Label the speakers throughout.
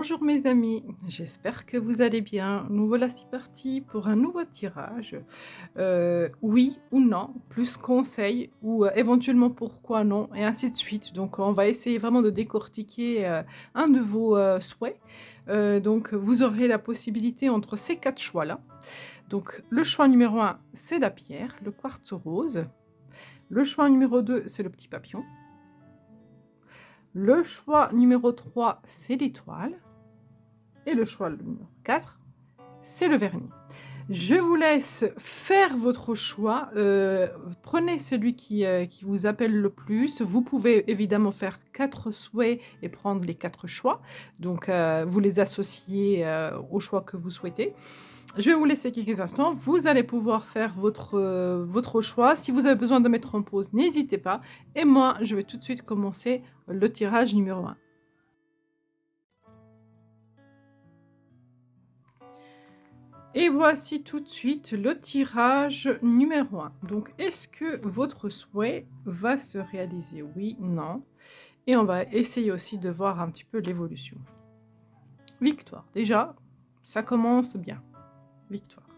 Speaker 1: Bonjour mes amis, j'espère que vous allez bien. Nous voici partis pour un nouveau tirage. Oui ou non, plus conseil ou éventuellement pourquoi non, et ainsi de suite. Donc on va essayer vraiment de décortiquer un de vos souhaits. Donc vous aurez la possibilité entre ces quatre choix-là. Donc le choix numéro un, c'est la pierre, le quartz rose. Le choix numéro 2, c'est le petit papillon. Le choix numéro 3, c'est l'étoile. Et le choix numéro 4, c'est le vernis. Je vous laisse faire votre choix. Prenez celui qui vous appelle le plus. Vous pouvez évidemment faire 4 souhaits et prendre les 4 choix. Donc, vous les associez au choix que vous souhaitez. Je vais vous laisser quelques instants. Vous allez pouvoir faire votre choix. Si vous avez besoin de mettre en pause, n'hésitez pas. Et moi, je vais tout de suite commencer le tirage numéro 1. Et voici tout de suite le tirage numéro 1. Donc, est-ce que votre souhait va se réaliser? Oui, non. Et on va essayer aussi de voir un petit peu l'évolution. Victoire. Déjà, ça commence bien. Victoire.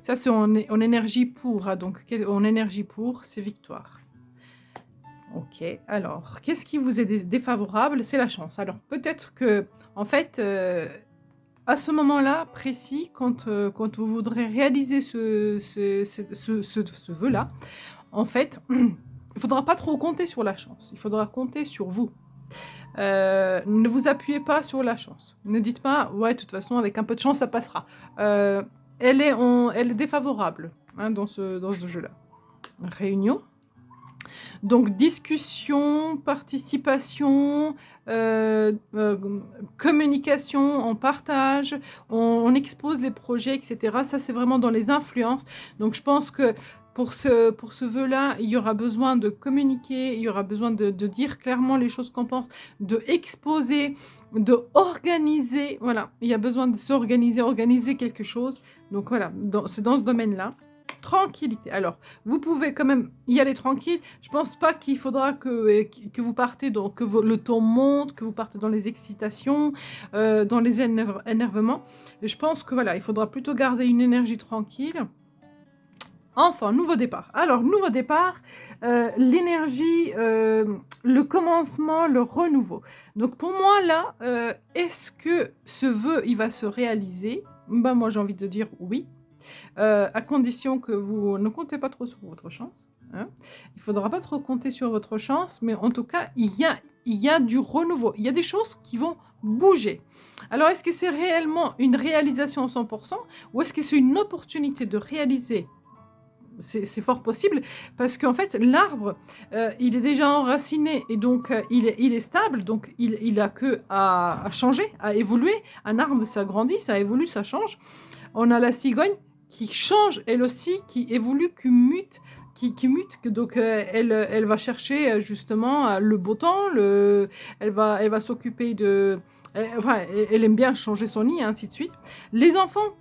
Speaker 1: Ça, c'est en énergie pour. Hein, donc, en énergie pour, c'est victoire. Ok. Alors, qu'est-ce qui vous est défavorable? C'est la chance. Alors, peut-être que, en fait... à ce moment-là précis, quand vous voudrez réaliser ce vœu-là, en fait, il ne faudra pas trop compter sur la chance. Il faudra compter sur vous. Ne vous appuyez pas sur la chance. Ne dites pas, ouais, de toute façon, avec un peu de chance, ça passera. Elle est défavorable hein, dans ce jeu-là. Réunion. Donc discussion, participation, communication, on partage, on expose les projets, etc. Ça, c'est vraiment dans les influences. Donc je pense que pour ce vœu-là, il y aura besoin de communiquer, il y aura besoin de dire clairement les choses qu'on pense, de exposer, de organiser. Voilà, il y a besoin de s'organiser, organiser quelque chose. Donc voilà, c'est dans ce domaine-là. Tranquillité. Alors, vous pouvez quand même y aller tranquille. Je pense pas qu'il faudra que vous partez, le ton monte, que vous partez dans les excitations, dans les énervements. Je pense que voilà, il faudra plutôt garder une énergie tranquille. Enfin, nouveau départ. Alors, nouveau départ, l'énergie, le commencement, le renouveau. Donc, pour moi, là, est-ce que ce vœu, il va se réaliser? Ben, moi, j'ai envie de dire oui. À condition que vous ne comptez pas trop sur votre chance. Hein. Il ne faudra pas trop compter sur votre chance, mais en tout cas, il y a du renouveau. Il y a des choses qui vont bouger. Alors, est-ce que c'est réellement une réalisation à 100% ou est-ce que c'est une opportunité de réaliser? C'est fort possible parce qu'en fait l'arbre il est déjà enraciné et donc il est stable, donc il a que à changer, à évoluer. Un arbre ça grandit, ça évolue, ça change. On a la cigogne qui change elle aussi, qui évolue, qui mute, donc elle va chercher justement le beau temps, elle va s'occuper de... Enfin, elle aime bien changer son nid, ainsi de suite. Les enfants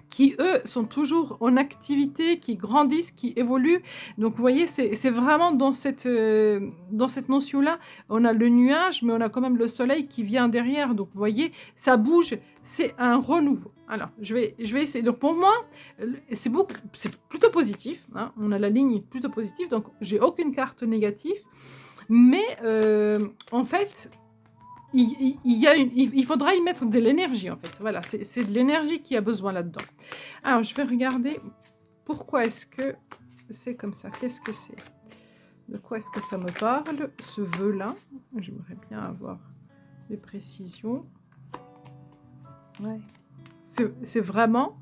Speaker 1: qui, eux, sont toujours en activité, qui grandissent, qui évoluent. Donc, vous voyez, c'est vraiment dans cette notion-là. On a le nuage, mais on a quand même le soleil qui vient derrière. Donc, vous voyez, ça bouge, c'est un renouveau. Alors, je vais essayer. Donc, pour moi, c'est plutôt positif. Hein. On a la ligne plutôt positive, donc j'ai aucune carte négative. Mais, en fait... Il faudra y mettre de l'énergie, en fait. Voilà, c'est de l'énergie qui a besoin là-dedans. Alors, je vais regarder pourquoi est-ce que c'est comme ça. Qu'est-ce que c'est? De quoi est-ce que ça me parle, ce vœu-là? J'aimerais bien avoir des précisions. Ouais. C'est vraiment...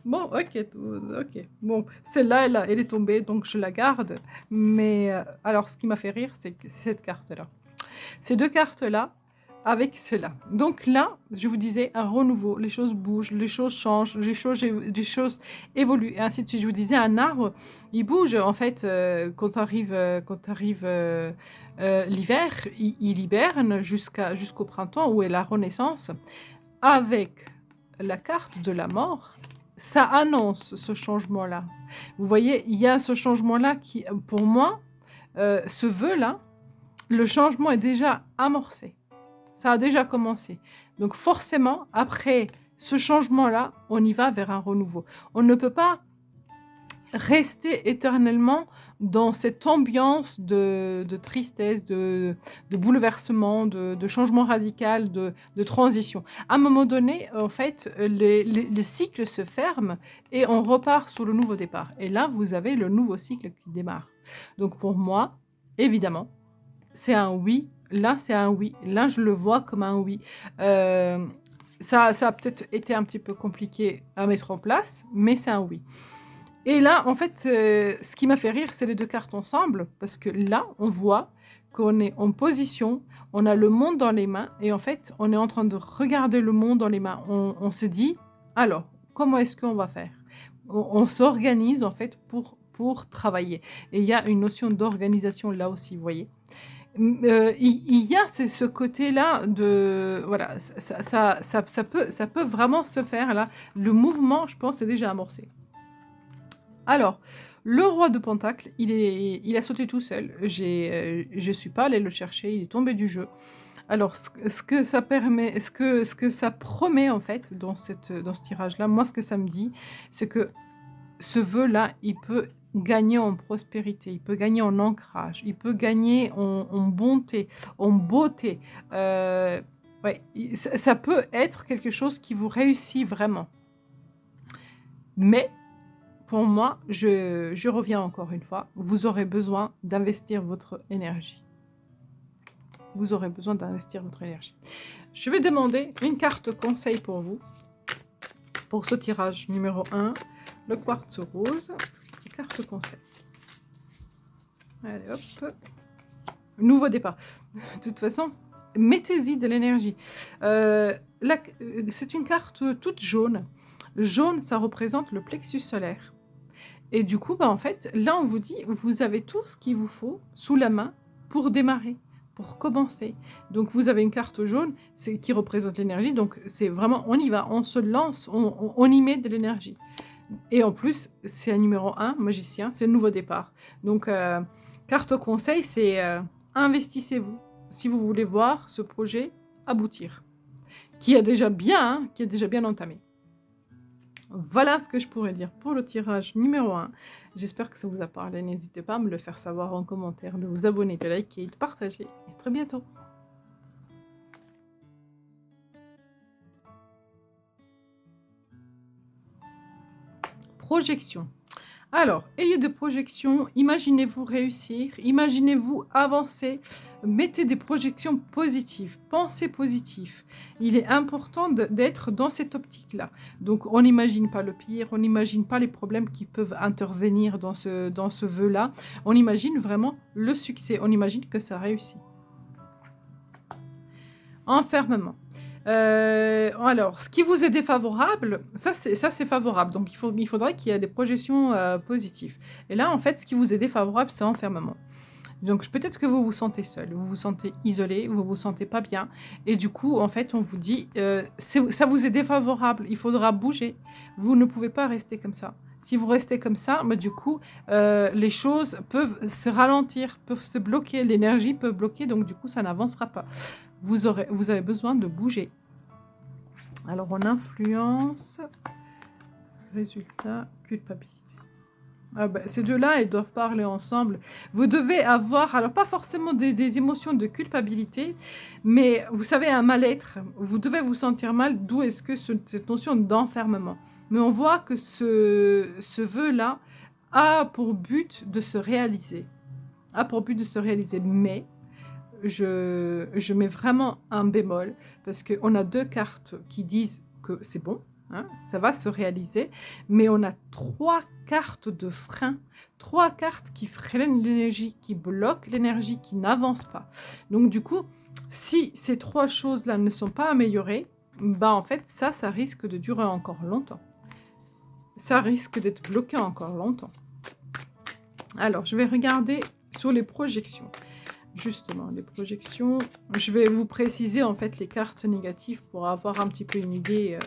Speaker 1: Bon, ok. Bon, celle-là, elle est tombée, donc je la garde. Mais alors, ce qui m'a fait rire, c'est cette carte-là. Ces deux cartes-là, avec cela. Donc là, je vous disais, un renouveau. Les choses bougent, les choses changent, les choses évoluent, et ainsi de suite. Je vous disais, un arbre, il bouge. En fait, quand arrive l'hiver, il hiberne jusqu'au printemps, où est la renaissance. Avec la carte de la mort, ça annonce ce changement-là. Vous voyez, il y a ce changement-là qui, pour moi, ce vœu-là, le changement est déjà amorcé. Ça a déjà commencé. Donc forcément, après ce changement-là, on y va vers un renouveau. On ne peut pas rester éternellement dans cette ambiance de tristesse, de bouleversement, de changement radical, de transition. À un moment donné, en fait, les cycles se ferment et on repart sur le nouveau départ. Et là, vous avez le nouveau cycle qui démarre. Donc pour moi, évidemment, c'est un oui. Là, c'est un oui. Là, je le vois comme un oui. Ça a peut-être été un petit peu compliqué à mettre en place, mais c'est un oui. Et là, en fait, ce qui m'a fait rire, c'est les 2 cartes ensemble, parce que là, on voit qu'on est en position, on a le monde dans les mains et en fait, on est en train de regarder le monde dans les mains. On se dit: «Alors, comment est-ce qu'on va faire?» On s'organise en fait pour travailler et il y a une notion d'organisation là aussi, vous voyez? Il y a ce côté-là de voilà, ça peut vraiment se faire là. Le mouvement, je pense, est déjà amorcé. Alors, le roi de Pentacle, il a sauté tout seul. Je suis pas allée le chercher, il est tombé du jeu. Alors, ce que ça permet, ce que ça promet en fait dans ce tirage-là, moi ce que ça me dit, c'est que ce vœu-là, il peut gagner en prospérité, il peut gagner en ancrage, il peut gagner en bonté, en beauté. Ouais, ça peut être quelque chose qui vous réussit vraiment. Mais pour moi, je reviens encore une fois, vous aurez besoin d'investir votre énergie. Vous aurez besoin d'investir votre énergie. Je vais demander une carte conseil pour vous, pour ce tirage numéro 1, le quartz rose, carte conseil. Allez hop, nouveau départ. De toute façon, mettez-y de l'énergie. C'est une carte toute jaune. Jaune, ça représente le plexus solaire. Et du coup, bah, en fait, là, on vous dit, vous avez tout ce qu'il vous faut sous la main pour démarrer, pour commencer. Donc, vous avez une carte jaune qui représente l'énergie. Donc, c'est vraiment, on y va, on se lance, on y met de l'énergie. Et en plus, c'est un numéro 1, magicien, c'est le nouveau départ. Donc, carte conseil, c'est investissez-vous si vous voulez voir ce projet aboutir, qui est déjà bien entamé. Voilà ce que je pourrais dire pour le tirage numéro 1. J'espère que ça vous a parlé. N'hésitez pas à me le faire savoir en commentaire, de vous abonner, de liker, de partager. Et à très bientôt. Projection. Alors, ayez de projections, imaginez-vous réussir, imaginez-vous avancer, mettez des projections positives, pensez positif. Il est important d'être dans cette optique-là. Donc, on n'imagine pas le pire, on n'imagine pas les problèmes qui peuvent intervenir dans ce vœu-là. On imagine vraiment le succès, on imagine que ça réussit. Enfermement. Alors, ce qui vous est défavorable, ça c'est favorable. Donc, il faudrait qu'il y ait des projections positives. Et là, en fait, ce qui vous est défavorable, c'est enfermement. Donc, peut-être que vous vous sentez seul, vous vous sentez isolé, vous vous sentez pas bien. Et du coup, en fait, on vous dit, ça vous est défavorable, il faudra bouger. Vous ne pouvez pas rester comme ça. Si vous restez comme ça, mais du coup, les choses peuvent se ralentir, peuvent se bloquer, l'énergie peut bloquer, donc du coup, ça n'avancera pas. Vous avez besoin de bouger. Alors, on influence, résultat, culpabilité. Ah ben, ces deux-là, ils doivent parler ensemble. Vous devez avoir, alors pas forcément des émotions de culpabilité, mais vous savez, un mal-être. Vous devez vous sentir mal, d'où est-ce que cette notion d'enfermement. Mais on voit que ce vœu-là a pour but de se réaliser. A pour but de se réaliser, mais je mets vraiment un bémol parce qu'on a 2 cartes qui disent que c'est bon, hein, ça va se réaliser, mais on a 3 cartes de frein, 3 cartes qui freinent l'énergie, qui bloquent l'énergie, qui n'avancent pas. Donc du coup, si ces 3 choses-là ne sont pas améliorées, bah en fait ça risque de durer encore longtemps. Ça risque d'être bloqué encore longtemps. Alors, je vais regarder sur les projections. Justement, les projections. Je vais vous préciser en fait les cartes négatives pour avoir un petit peu une idée.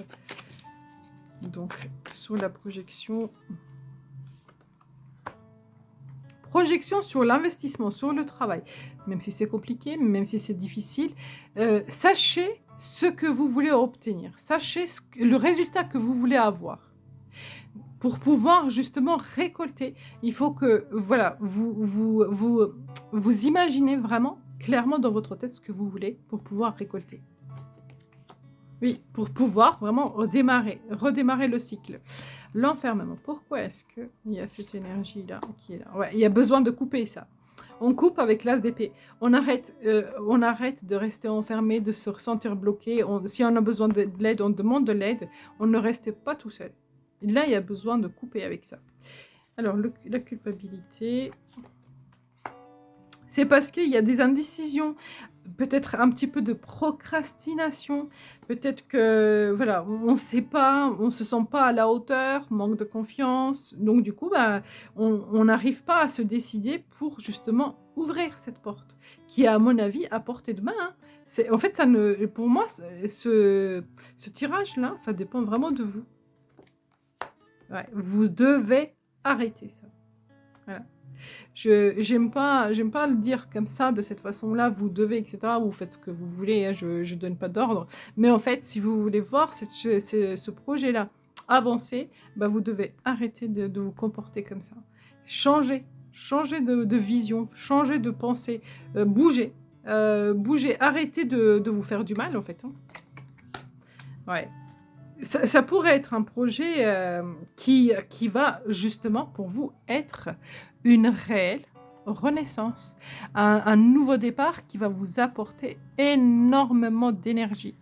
Speaker 1: Donc, sur la projection. projection sur l'investissement, sur le travail. Même si c'est compliqué, même si c'est difficile, sachez ce que vous voulez obtenir. Sachez le résultat que vous voulez avoir. Pour pouvoir justement récolter, il faut que voilà, vous imaginez vraiment clairement dans votre tête ce que vous voulez pour pouvoir récolter. Oui, pour pouvoir vraiment redémarrer le cycle. L'enfermement, pourquoi est-ce qu'il y a cette énergie-là qui est là? Ouais, il y a besoin de couper ça. On coupe avec l'as d'épée. On arrête de rester enfermé, de se ressentir bloqué. Si on a besoin de l'aide, on demande de l'aide. On ne reste pas tout seul. Et là, il y a besoin de couper avec ça. Alors, la culpabilité, c'est parce qu'il y a des indécisions, peut-être un petit peu de procrastination, peut-être que, voilà, on ne sait pas, on ne se sent pas à la hauteur, manque de confiance. Donc, du coup, bah, on n'arrive pas à se décider pour justement ouvrir cette porte, qui est, à mon avis, à portée de main. Hein. En fait, pour moi, ce tirage-là, ça dépend vraiment de vous. Ouais, vous devez arrêter ça. Voilà. J'aime pas le dire comme ça, de cette façon-là, vous devez, etc. Vous faites ce que vous voulez, hein, je donne pas d'ordre. Mais en fait, si vous voulez voir ce projet-là avancer, bah, vous devez arrêter de vous comporter comme ça. Changer de vision, changer de pensée, bouger, arrêtez de vous faire du mal, en fait. Hein. Ouais. Ça pourrait être un projet qui va justement pour vous être une réelle renaissance, un nouveau départ qui va vous apporter énormément d'énergie.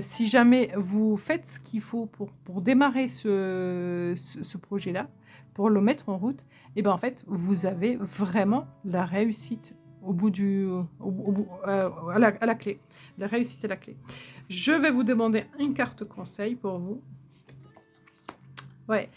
Speaker 1: Si jamais vous faites ce qu'il faut pour démarrer ce projet-là, pour le mettre en route, et ben en fait, vous avez vraiment la réussite à la clé. La réussite est la clé. Je vais vous demander une carte conseil pour vous. Ouais.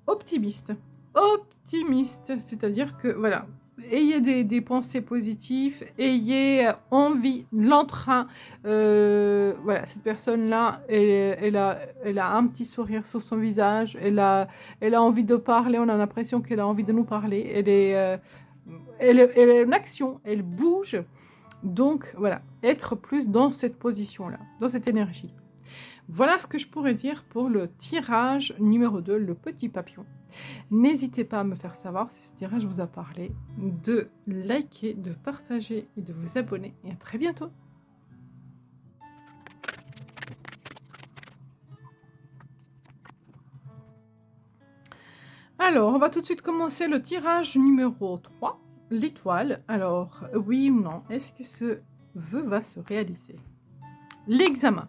Speaker 1: Optimiste. Optimiste, c'est-à-dire que, voilà, ayez des pensées positives, ayez envie, l'entrain. Voilà, cette personne-là, elle a un petit sourire sur son visage, elle a envie de parler, on a l'impression qu'elle a envie de nous parler, elle est en action, elle bouge. Donc, voilà, être plus dans cette position-là, dans cette énergie. Voilà ce que je pourrais dire pour le tirage numéro 2, le petit papillon. N'hésitez pas à me faire savoir si ce tirage vous a parlé, de liker, de partager et de vous abonner. Et à très bientôt. Alors, on va tout de suite commencer le tirage numéro 3, l'étoile. Alors, oui ou non, est-ce que ce vœu va se réaliser? L'examen.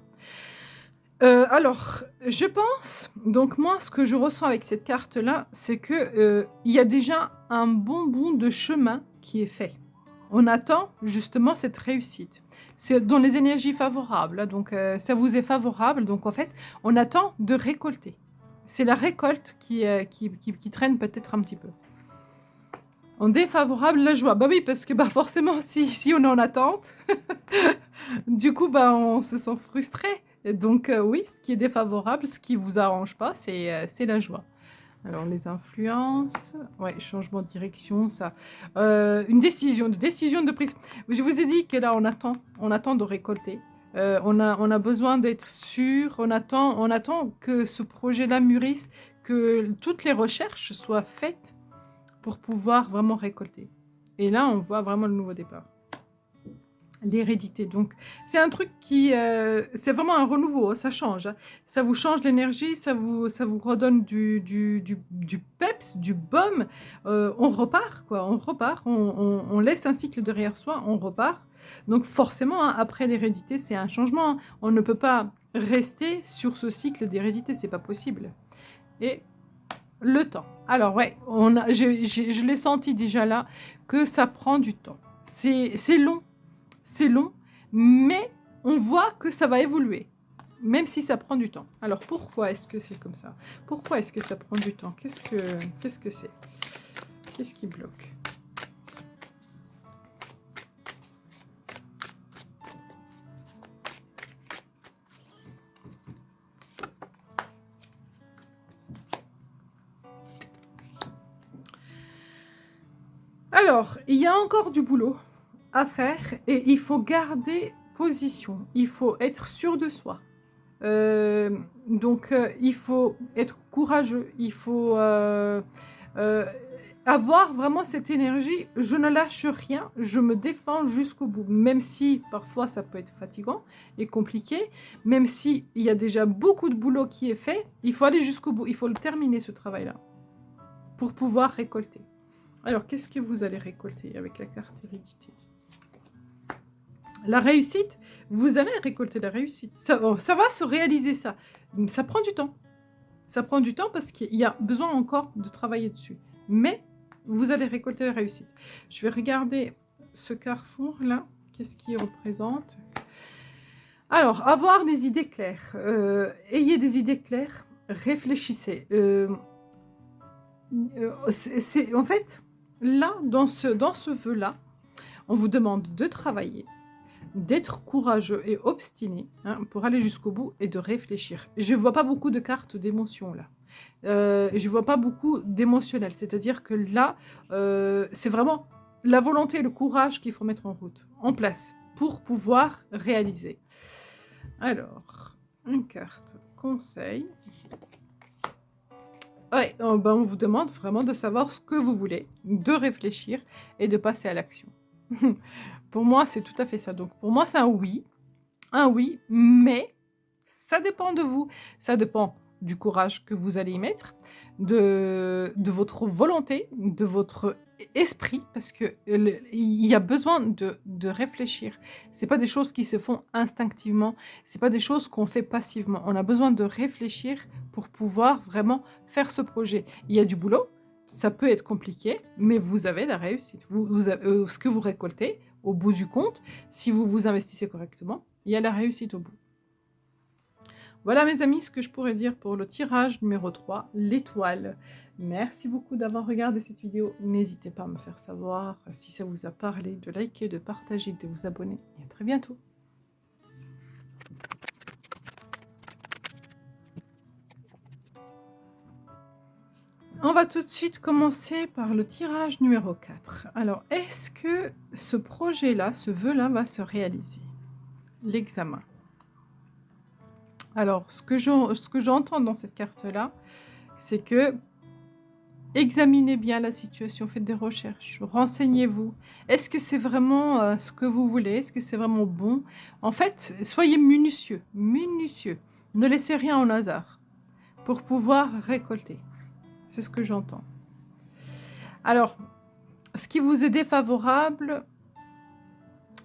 Speaker 1: Alors, je pense, donc moi, ce que je ressens avec cette carte-là, c'est que il y a déjà un bon bout de chemin qui est fait. On attend justement cette réussite. C'est dans les énergies favorables, hein, donc ça vous est favorable, donc en fait, on attend de récolter. C'est la récolte qui traîne peut-être un petit peu. En défavorable, la joie. Bah oui, parce que bah forcément, si on est en attente, du coup, bah on se sent frustré. Et donc oui, ce qui est défavorable, ce qui vous arrange pas, c'est la joie. Alors les influences, ouais, changement de direction, ça, une décision de prise. Je vous ai dit que là on attend de récolter. On a besoin d'être sûr. On attend que ce projet-là mûrisse, que toutes les recherches soient faites pour pouvoir vraiment récolter. Et là, on voit vraiment le nouveau départ. L'hérédité, donc c'est un truc qui, c'est vraiment un renouveau, ça change. Hein. Ça vous change l'énergie, ça vous redonne du peps, du baume. On repart, quoi, on laisse un cycle derrière soi, on repart. Donc forcément, hein, après l'hérédité, c'est un changement. Hein. On ne peut pas rester sur ce cycle d'hérédité, c'est pas possible. Et le temps. Alors ouais, je l'ai senti déjà là, que ça prend du temps. C'est long. C'est long, mais on voit que ça va évoluer, même si ça prend du temps. Alors pourquoi est-ce que c'est comme ça? Pourquoi est-ce que ça prend du temps? Qu'est-ce que c'est? Qu'est-ce qui bloque? Alors, il y a encore du boulot à faire et il faut garder position. Il faut être sûr de soi. Donc, il faut être courageux. Il faut euh, avoir vraiment cette énergie. Je ne lâche rien. Je me défends jusqu'au bout. Même si parfois ça peut être fatigant et compliqué. Même s'il y a déjà beaucoup de boulot qui est fait. Il faut aller jusqu'au bout. Il faut le terminer ce travail-là pour pouvoir récolter. Alors, qu'est-ce que vous allez récolter avec la carte hérédité? La réussite, vous allez récolter la réussite. Ça va se réaliser ça. Ça prend du temps. Ça prend du temps parce qu'il y a besoin encore de travailler dessus. Mais vous allez récolter la réussite. Je vais regarder ce carrefour-là. Qu'est-ce qu'il représente? Alors, avoir des idées claires. Ayez des idées claires. Réfléchissez. En fait, là, dans ce vœu-là, on vous demande de travailler, d'être courageux et obstiné pour aller jusqu'au bout et de réfléchir. Je ne vois pas beaucoup de cartes d'émotion là. Je ne vois pas beaucoup d'émotionnel. C'est-à-dire que là, c'est vraiment la volonté et le courage qu'il faut mettre en route, en place, pour pouvoir réaliser. Alors, une carte conseil. Ouais, on vous demande vraiment de savoir ce que vous voulez, de réfléchir et de passer à l'action. Pour moi, c'est tout à fait ça. Donc, pour moi, c'est un oui, mais ça dépend de vous. Ça dépend du courage que vous allez y mettre, de votre volonté, de votre esprit, parce que il y a besoin de réfléchir. C'est pas des choses qui se font instinctivement, c'est pas des choses qu'on fait passivement. On a besoin de réfléchir pour pouvoir vraiment faire ce projet. Il y a du boulot, ça peut être compliqué, mais vous avez la réussite. Ce que vous récoltez, au bout du compte, si vous vous investissez correctement, il y a la réussite au bout. Voilà mes amis, ce que je pourrais dire pour le tirage numéro 3, l'étoile. Merci beaucoup d'avoir regardé cette vidéo. N'hésitez pas à me faire savoir si ça vous a parlé, de liker, de partager, de vous abonner. Et à très bientôt. On va tout de suite commencer par le tirage numéro 4. Alors, est-ce que ce projet-là, ce vœu-là va se réaliser? L'examen. Alors, ce que j'entends dans cette carte-là, c'est que examinez bien la situation, faites des recherches, renseignez-vous. Est-ce que c'est vraiment ce que vous voulez? Est-ce que c'est vraiment bon? En fait, soyez minutieux, minutieux. Ne laissez rien au hasard pour pouvoir récolter. C'est ce que j'entends. Alors, ce qui vous est défavorable,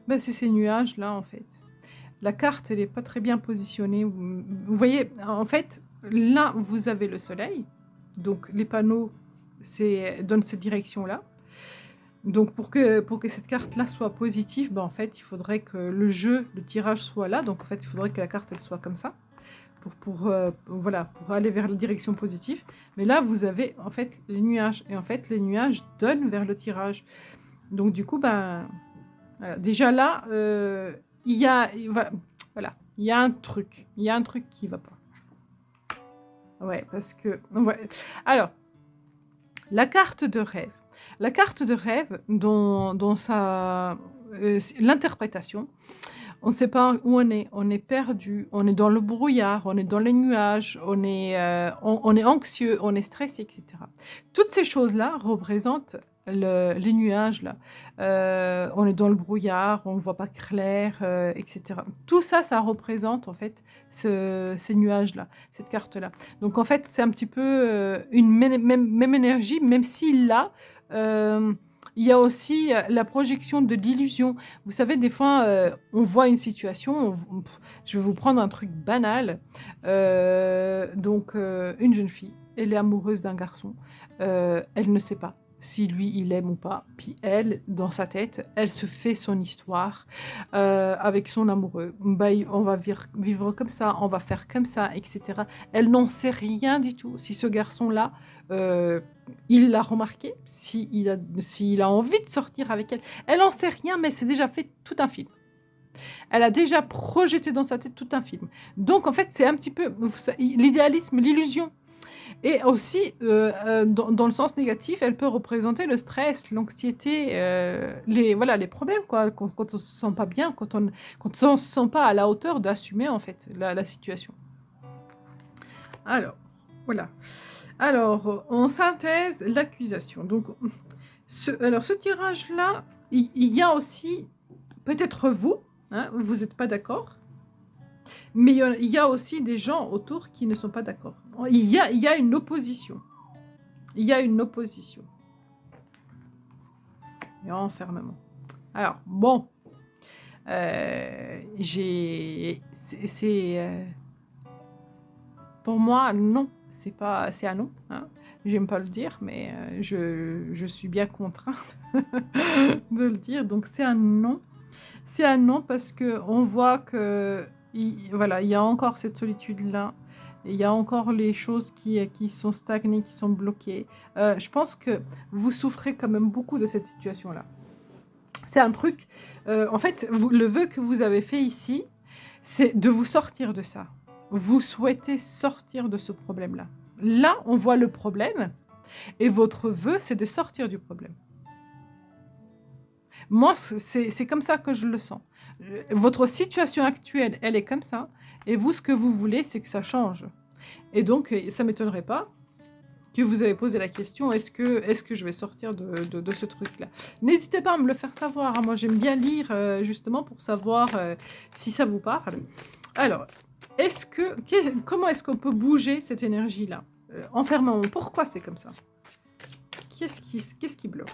Speaker 1: ben, c'est ces nuages-là, en fait. La carte, elle n'est pas très bien positionnée. Vous voyez, en fait, là, vous avez le soleil. Donc, les panneaux donnent cette direction-là. Donc, pour que cette carte-là soit positive, ben, en fait, il faudrait que le tirage soit là. Donc, en fait, il faudrait que la carte, elle soit comme ça. Voilà, pour aller vers la direction positive. Mais là, vous avez, en fait, les nuages. Et en fait, les nuages donnent vers le tirage. Donc, du coup, ben... Voilà. Déjà là, il y a... Voilà, il y a un truc. Il y a un truc qui va pas. Ouais, parce que... Ouais. Alors, la carte de rêve. La carte de rêve, dans sa... l'interprétation, on ne sait pas où on est perdu, on est dans le brouillard, on est dans les nuages, on est anxieux, on est stressé, etc. Toutes ces choses-là représentent les nuages, là. On est dans le brouillard, on ne voit pas clair, etc. Tout ça, ça représente en fait ces nuages-là, cette carte-là. Donc en fait, c'est un petit peu une même énergie, même si là... il y a aussi la projection de l'illusion. Vous savez, des fois, on voit une situation, je vais vous prendre un truc banal. Une jeune fille, elle est amoureuse d'un garçon. Elle ne sait pas si lui, il aime ou pas. Puis elle, dans sa tête, elle se fait son histoire avec son amoureux. Bah, on va vivre comme ça, on va faire comme ça, etc. Elle n'en sait rien du tout. Si ce garçon-là... il l'a remarqué, s'il a envie de sortir avec elle. Elle n'en sait rien, mais elle s'est déjà fait tout un film. Elle a déjà projeté dans sa tête tout un film. Donc, en fait, c'est un petit peu l'idéalisme, l'illusion. Et aussi, dans le sens négatif, elle peut représenter le stress, l'anxiété, voilà, les problèmes, quoi, quand on se sent pas bien, quand on se sent pas à la hauteur d'assumer, en fait, la situation. Alors, voilà. Alors, en synthèse, l'accusation. Donc, ce tirage-là, il y a aussi, peut-être vous, hein, vous n'êtes pas d'accord, mais il y a aussi des gens autour qui ne sont pas d'accord. Il y a une opposition. Il y a une opposition. Et enfermement. Alors, bon. Pour moi, non. C'est un non. Hein. J'aime pas le dire, mais je suis bien contrainte de le dire. Donc, c'est un non. C'est un non parce qu'on voit que voilà, il y a encore cette solitude-là. Il y a encore les choses qui sont stagnées, qui sont bloquées. Je pense que vous souffrez quand même beaucoup de cette situation-là. C'est un truc... en fait, le vœu que vous avez fait ici, c'est de vous sortir de ça. Vous souhaitez sortir de ce problème-là. Là, on voit le problème et votre vœu, c'est de sortir du problème. Moi, c'est comme ça que je le sens. Votre situation actuelle, elle est comme ça. Et vous, ce que vous voulez, c'est que ça change. Et donc, ça ne m'étonnerait pas que vous avez posé la question, est-ce que je vais sortir de ce truc-là? N'hésitez pas à me le faire savoir. Hein. Moi, j'aime bien lire, justement, pour savoir si ça vous parle. Alors, comment est-ce qu'on peut bouger cette énergie-là? Enfermement, pourquoi c'est comme ça? Qu'est-ce qui bloque?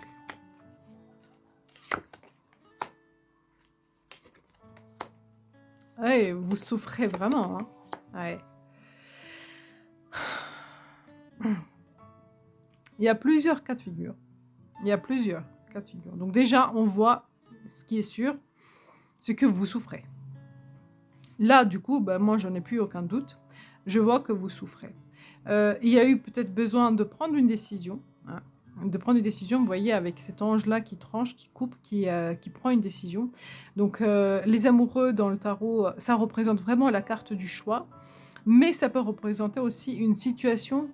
Speaker 1: Ouais, vous souffrez vraiment, hein. Ouais. Il y a plusieurs cas de figure. Donc déjà, on voit, ce qui est sûr, c'est que vous souffrez. Là, du coup, moi, j'en ai plus aucun doute. Je vois que vous souffrez. Il y a eu peut-être besoin de prendre une décision. Hein. De prendre une décision, vous voyez, avec cet ange-là qui tranche, qui coupe, qui prend une décision. Donc, les amoureux dans le tarot, ça représente vraiment la carte du choix. Mais ça peut représenter aussi une situation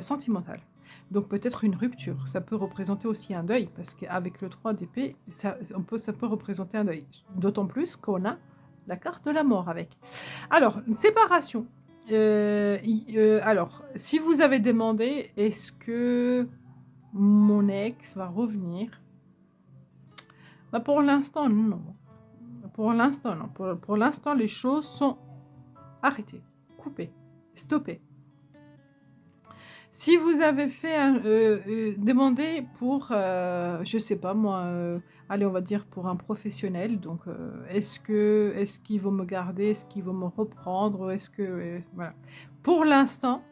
Speaker 1: sentimentale. Donc peut-être une rupture. Ça peut représenter aussi un deuil, parce qu'avec le 3 d'épée, ça peut représenter un deuil. D'autant plus qu'on a la carte de la mort avec. Alors, une séparation. Alors, si vous avez demandé, est-ce que mon ex va revenir? Pour l'instant, non. Pour l'instant, non. Pour l'instant, les choses sont arrêtées, coupées, stoppées. Si vous avez fait demandé pour, je sais pas moi, allez, on va dire pour un professionnel, donc est-ce qu'ils vont me garder, est-ce qu'ils vont me reprendre, est-ce que voilà. Pour l'instant,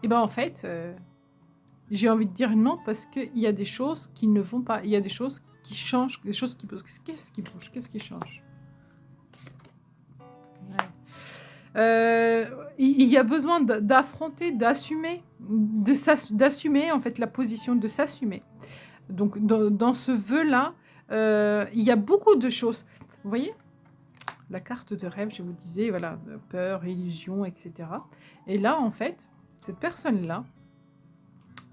Speaker 1: en fait, j'ai envie de dire non parce qu'il y a des choses qui ne vont pas, il y a des choses qui changent, des choses qui bougent. Qu'est-ce qui bouge? Qu'est-ce qui change? Il y a besoin d'affronter, d'assumer, d'assumer en fait la position, de s'assumer. Donc dans ce vœu-là, il y a beaucoup de choses. Vous voyez? La carte de rêve, je vous disais, voilà, peur, illusion, etc. Et là, en fait, cette personne-là,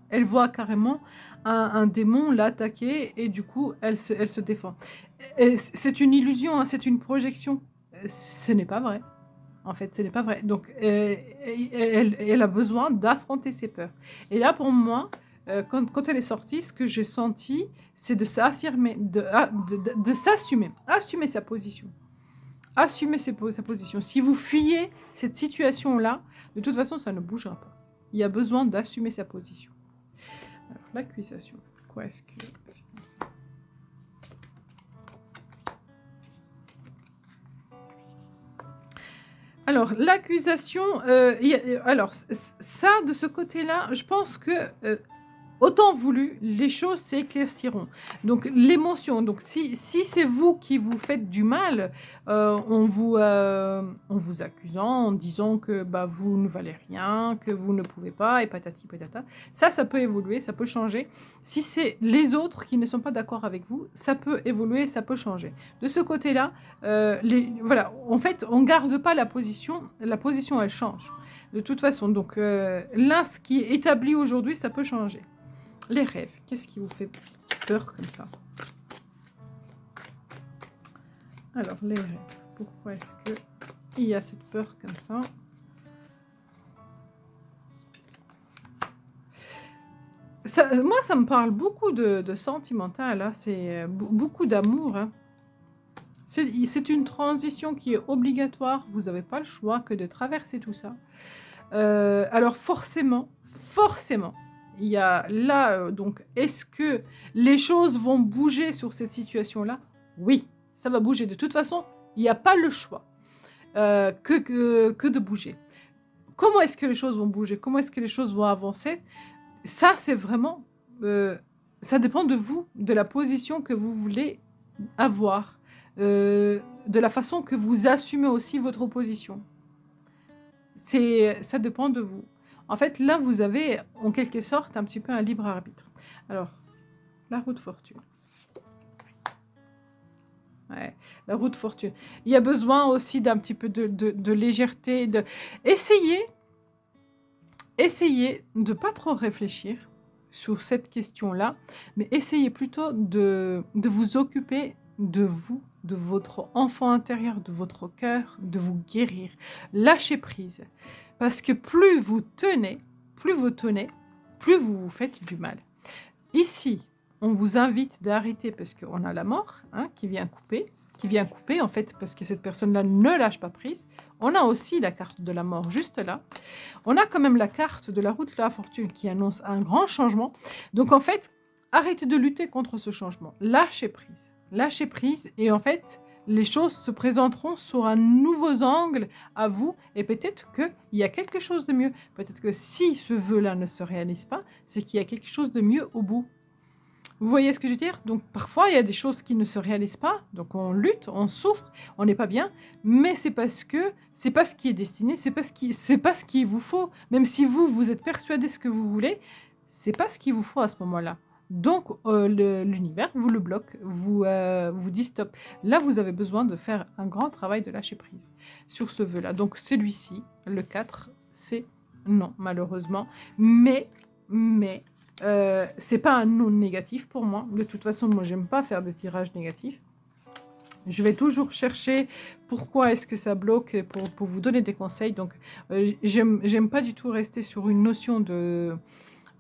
Speaker 1: elle voit carrément un démon l'attaquer et du coup, elle se défend. C'est une illusion, hein, c'est une projection. Ce n'est pas vrai. En fait, ce n'est pas vrai. Donc, elle a besoin d'affronter ses peurs. Et là, pour moi, quand elle est sortie, ce que j'ai senti, c'est de s'affirmer, de s'assumer, assumer sa position. Assumer sa position. Si vous fuyez cette situation-là, de toute façon, ça ne bougera pas. Il y a besoin d'assumer sa position. Alors, l'accusation. Quoi est-ce que c'est comme ça? Alors, l'accusation, alors, ça, de ce côté-là, je pense que, autant voulu, les choses s'éclairciront. Donc, l'émotion, donc si c'est vous qui vous faites du mal, en vous accusant, en disant que vous ne valez rien, que vous ne pouvez pas, et patati patata, ça peut évoluer, ça peut changer. Si c'est les autres qui ne sont pas d'accord avec vous, ça peut évoluer, ça peut changer. De ce côté-là, voilà, en fait, on ne garde pas la position elle change. De toute façon, donc là, ce qui est établi aujourd'hui, ça peut changer. Les rêves, qu'est-ce qui vous fait peur comme ça? Alors, les rêves, pourquoi est-ce qu'il y a cette peur comme ça? Moi, ça me parle beaucoup de sentimental, là. C'est beaucoup d'amour. Hein. C'est une transition qui est obligatoire. Vous n'avez pas le choix que de traverser tout ça. Alors forcément, il y a là, donc, est-ce que les choses vont bouger sur cette situation-là? Oui, ça va bouger. De toute façon, il n'y a pas le choix que de bouger. Comment est-ce que les choses vont bouger? Comment est-ce que les choses vont avancer? Ça, c'est vraiment... ça dépend de vous, de la position que vous voulez avoir, de la façon que vous assumez aussi votre position. Ça dépend de vous. En fait, là, vous avez en quelque sorte un petit peu un libre arbitre. Alors, la roue de fortune. Ouais, la roue de fortune. Il y a besoin aussi d'un petit peu de légèreté. Essayez de pas trop réfléchir sur cette question-là, mais essayez plutôt de vous occuper de vous, de votre enfant intérieur, de votre cœur, de vous guérir. Lâchez prise. Parce que plus vous tenez, plus vous vous faites du mal. Ici, on vous invite d'arrêter parce qu'on a la mort qui vient couper en fait parce que cette personne-là ne lâche pas prise. On a aussi la carte de la mort juste là. On a quand même la carte de la route de la fortune qui annonce un grand changement. Donc en fait, arrêtez de lutter contre ce changement. Lâchez prise. Lâchez prise et en fait, les choses se présenteront sur un nouveau angle à vous et peut-être qu'il y a quelque chose de mieux. Peut-être que si ce vœu-là ne se réalise pas, c'est qu'il y a quelque chose de mieux au bout. Vous voyez ce que je veux dire? Donc parfois, il y a des choses qui ne se réalisent pas, donc on lutte, on souffre, on n'est pas bien, mais c'est parce que c'est pas ce qui est destiné, c'est pas ce qu'il vous faut. Même si vous êtes persuadé ce que vous voulez, c'est pas ce qu'il vous faut à ce moment-là. Donc l'univers vous le bloque, vous dit stop. Là, vous avez besoin de faire un grand travail de lâcher prise sur ce vœu-là. Donc celui-ci, le 4, c'est non, malheureusement. Mais c'est pas un non négatif pour moi. De toute façon, moi, j'aime pas faire de tirage négatif. Je vais toujours chercher pourquoi est-ce que ça bloque pour vous donner des conseils. Donc, j'aime pas du tout rester sur une notion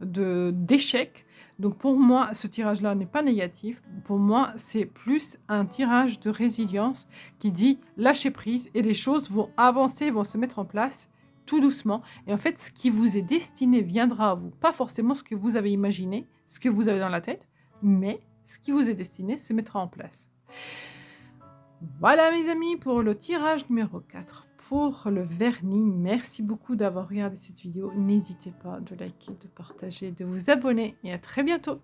Speaker 1: d'échec. Donc, pour moi, ce tirage-là n'est pas négatif. Pour moi, c'est plus un tirage de résilience qui dit lâcher prise et les choses vont avancer, vont se mettre en place tout doucement. Et en fait, ce qui vous est destiné viendra à vous. Pas forcément ce que vous avez imaginé, ce que vous avez dans la tête, mais ce qui vous est destiné se mettra en place. Voilà mes amis pour le tirage numéro 4 pour le vernis. Merci beaucoup d'avoir regardé cette vidéo. N'hésitez pas de liker, de partager, de vous abonner et à très bientôt.